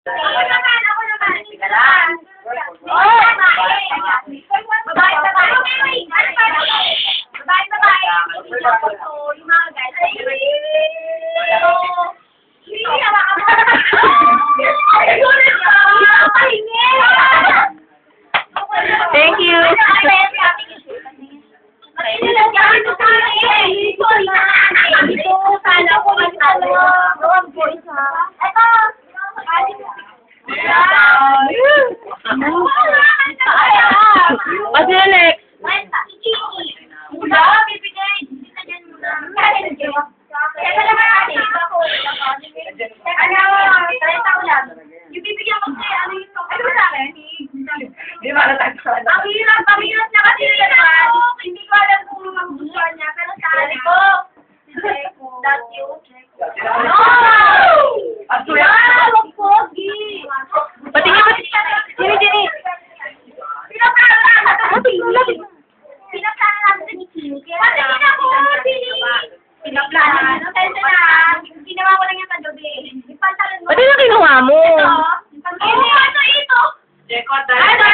Ako naman. Sige lang. Oh! Babae. Yung mga guys. Thank you. Kasi Alex. Yung bibigyan ko sa'yo, ano yung ano sa akin? Di ba natagpuan? Ang hirap niya kasi naman. Hindi ko alam kung magugustuhan niya, pero sa akin ko. That's you. No! At tuya. Wow! Pogi! Pati nga, Jenny. Pinaplano natin ni Kimi. Pati ako, pinaplano. Tensya na. Ginawa ko lang yung kagabi. Ipantalan mo. Pati na kinuha mo. Ito. Ito. Jeko, Ano?